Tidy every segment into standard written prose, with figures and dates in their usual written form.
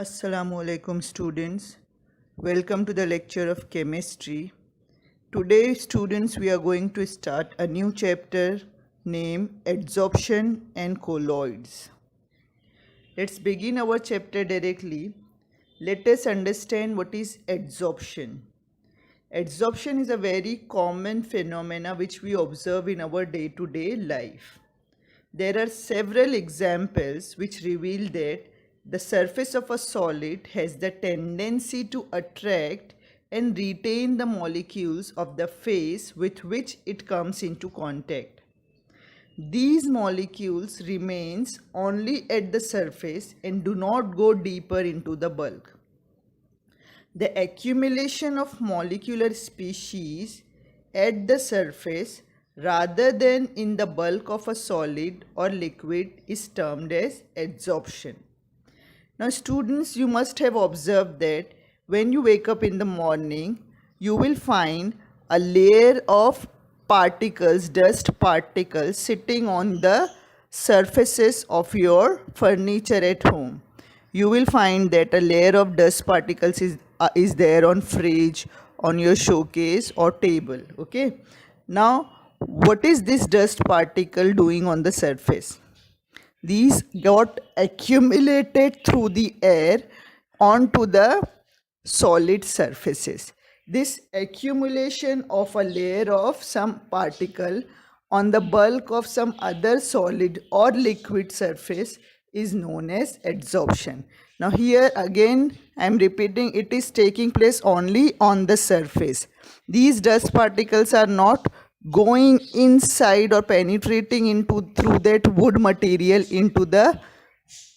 Assalamu alaikum students. Welcome to the lecture of chemistry. Today students we are going to start a new chapter named adsorption and colloids. Let's begin our chapter directly. Let us understand what is adsorption. Adsorption is a very common phenomena which we observe in our day-to-day life. There are several examples which reveal that the surface of a solid has the tendency to attract and retain the molecules of the phase with which it comes into contact. These molecules remains only at the surface and do not go deeper into the bulk. The accumulation of molecular species at the surface rather than in the bulk of a solid or liquid is termed as adsorption. Now students, you must have observed that when you wake up in the morning, you will find a layer of particles, dust particles sitting on the surfaces of your furniture at home. You will find that a layer of dust particles is there on fridge, on your showcase or table. Okay. Now, what is this dust particle doing on the surface? These got accumulated through the air onto the solid surfaces. This accumulation of a layer of some particle on the bulk of some other solid or liquid surface is known as adsorption. Now here again I am repeating, it is taking place only on the surface. These dust particles are not going inside or penetrating into through that wood material into the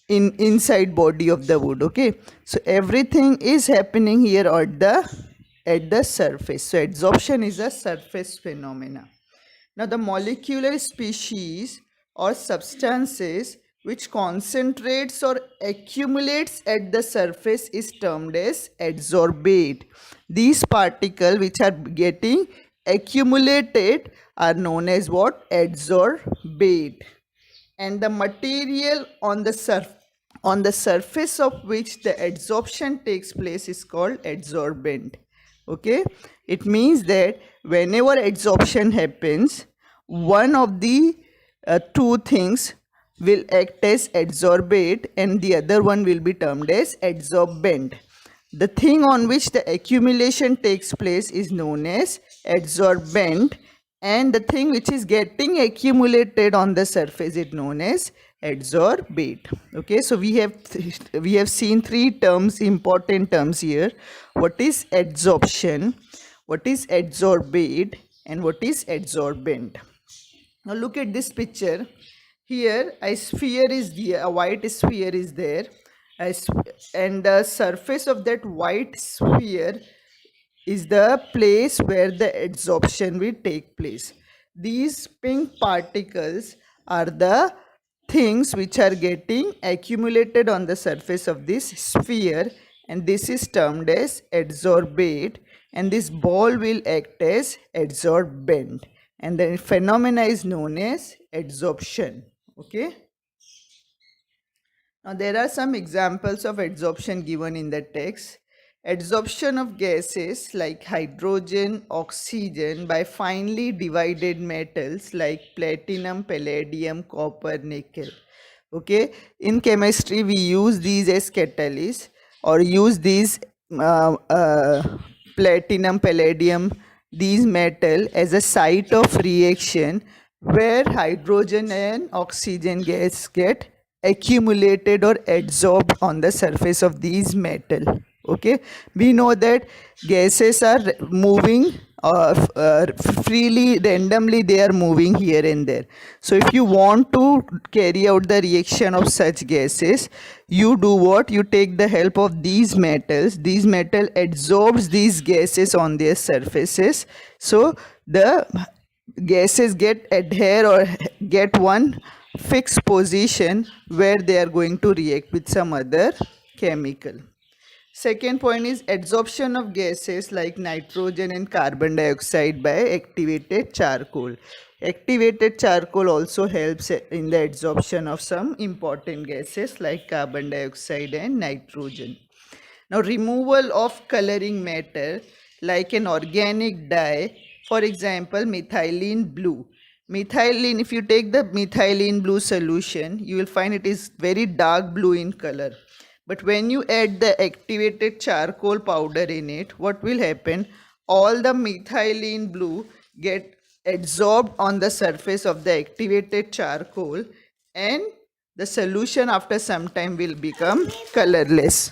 inside body of the wood. Okay, so everything is happening here at the surface. So adsorption is a surface phenomena. Now the molecular species or substances which concentrates or accumulates at the surface is termed as adsorbate. These particles which are getting accumulated are known as what? Adsorbate. And the material on the surface of which the adsorption takes place is called adsorbent. Okay, it means that whenever adsorption happens, one of the two things will act as adsorbate and the other one will be termed as adsorbent. The thing on which the accumulation takes place is known as adsorbent, and the thing which is getting accumulated on the surface is known as adsorbate. Okay, so we have seen three terms, important terms here. What is adsorption, what is adsorbate, and what is adsorbent? Now look at this picture. Here a sphere is there, a white sphere is there, and the surface of that white sphere is the place where the adsorption will take place. These pink particles are the things which are getting accumulated on the surface of this sphere, and this is termed as adsorbate, and this ball will act as adsorbent, and the phenomena is known as adsorption. Okay. Now there are some examples of adsorption given in the text. Adsorption of gases like hydrogen, oxygen by finely divided metals like platinum, palladium, copper, nickel. Okay, in chemistry we use these as catalysts, or use these platinum, palladium, these metal as a site of reaction where hydrogen and oxygen gas get accumulated or adsorbed on the surface of these metal. Okay, we know that gases are moving freely, randomly they are moving here and there. So if you want to carry out the reaction of such gases, you do what? You take the help of these metals. These metal adsorbs these gases on their surfaces, so the gases get adhere or get one fixed position where they are going to react with some other chemical. Second point is adsorption of gases like nitrogen and carbon dioxide by activated charcoal. Activated charcoal also helps in the adsorption of some important gases like carbon dioxide and nitrogen. Now, removal of coloring matter like an organic dye, for example, methylene blue. Methylene, if you take the methylene blue solution, you will find it is very dark blue in color. But when you add the activated charcoal powder in it, what will happen? All the methylene blue get adsorbed on the surface of the activated charcoal, and the solution after some time will become colorless.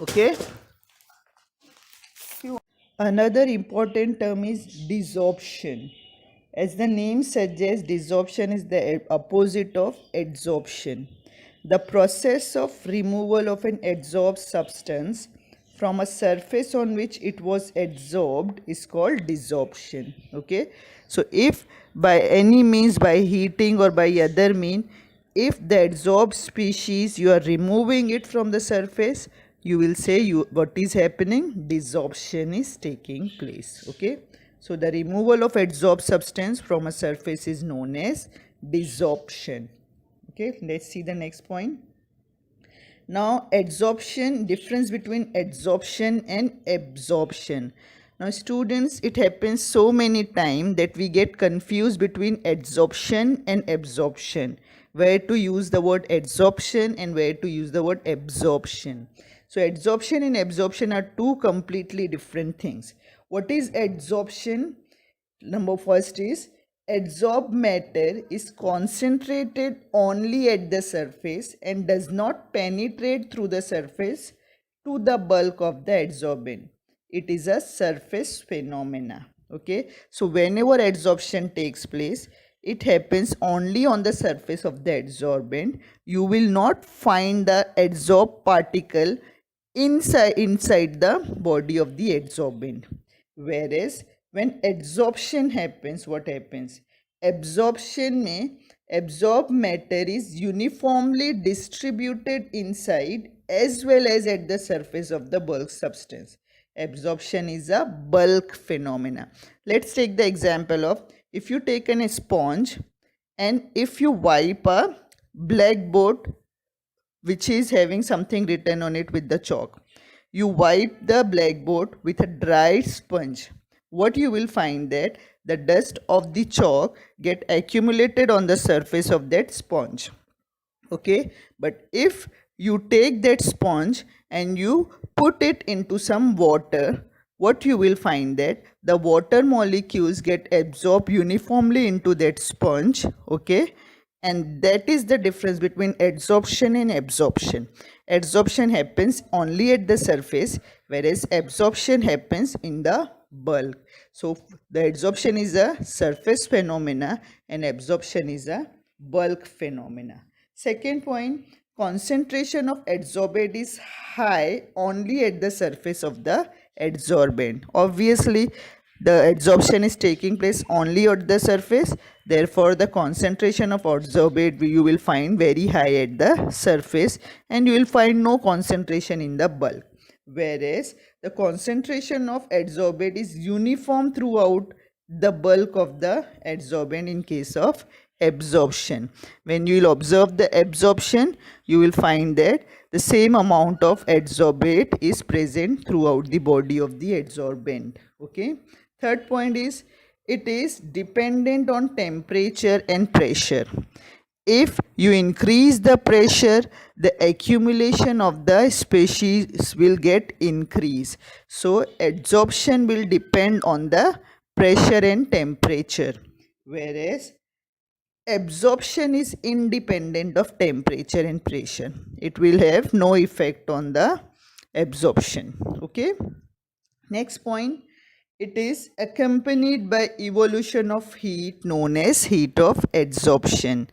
Okay. Another important term is desorption. As the name suggests, desorption is the opposite of adsorption. The process of removal of an adsorbed substance from a surface on which it was adsorbed is called desorption. Okay. So if by any means, by heating or by other mean, if the adsorbed species you are removing it from the surface, you will say what is happening? Desorption is taking place. Okay. So the removal of adsorbed substance from a surface is known as desorption. Okay, let's see the next point. Now, adsorption, difference between adsorption and absorption. Now, students, it happens so many times that we get confused between adsorption and absorption, where to use the word adsorption and where to use the word absorption. So, adsorption and absorption are two completely different things. What is adsorption? Number first is adsorbed matter is concentrated only at the surface and does not penetrate through the surface to the bulk of the adsorbent. It is a surface phenomena. Okay, so whenever adsorption takes place, it happens only on the surface of the adsorbent. You will not find the adsorbed particle inside the body of the adsorbent. Whereas when adsorption happens, what happens? Absorption में absorbed matter is uniformly distributed inside as well as at the surface of the bulk substance. Absorption is a bulk phenomena. Let's take the example of, if you take a sponge and if you wipe a blackboard which is having something written on it with the chalk, you wipe the blackboard with a dry sponge, what you will find that the dust of the chalk get accumulated on the surface of that sponge. Okay, but if you take that sponge and you put it into some water, what you will find that the water molecules get absorbed uniformly into that sponge. Okay, and that is the difference between adsorption and absorption. Adsorption happens only at the surface, whereas absorption happens in the bulk. So the adsorption is a surface phenomena and absorption is a bulk phenomena. Second point, concentration of adsorbate is high only at the surface of the adsorbent. Obviously, the adsorption is taking place only at the surface, therefore the concentration of adsorbate you will find very high at the surface and you will find no concentration in the bulk. Whereas the concentration of adsorbate is uniform throughout the bulk of the adsorbent in case of absorption. When you will observe the absorption, you will find that the same amount of adsorbate is present throughout the body of the adsorbent. Okay. Third point is, it is dependent on temperature and pressure. If you increase the pressure, the accumulation of the species will get increased. So adsorption will depend on the pressure and temperature, whereas absorption is independent of temperature and pressure. It will have no effect on the absorption. Okay. Next point, it is accompanied by evolution of heat known as heat of adsorption.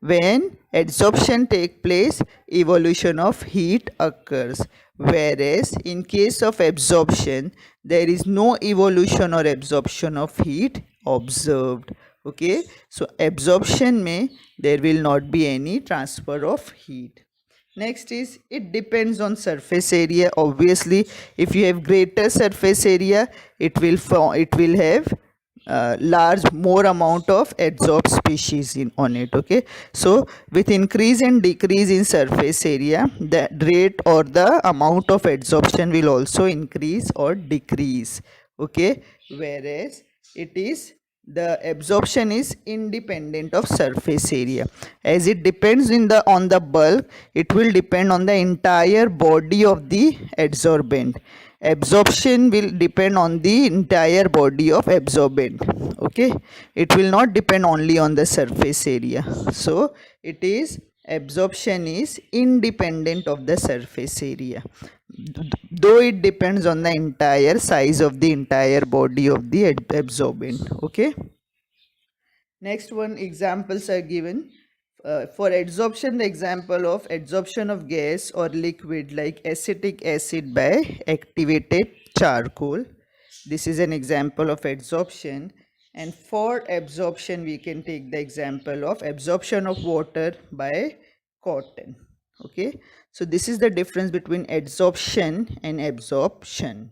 When adsorption takes place, evolution of heat occurs. Whereas in case of absorption, there is no evolution or absorption of heat observed. Okay, so absorption may there will not be any transfer of heat. Next is it depends on surface area. Obviously, if you have greater surface area, it will have large more amount of adsorbed species on it. Okay, so with increase and decrease in surface area, the rate or the amount of adsorption will also increase or decrease. Okay, whereas it is the absorption is independent of surface area. As it depends on the bulk, it will depend on the entire body of the adsorbent. Absorption will depend on the entire body of absorbent. Okay, it will not depend only on the surface area. So it is absorption is independent of the surface area, though it depends on the entire size of the entire body of the absorbent. Okay, next one, examples are given. For adsorption, the example of adsorption of gas or liquid like acetic acid by activated charcoal. This is an example of adsorption. And for absorption, we can take the example of absorption of water by cotton. Okay, so this is the difference between adsorption and absorption.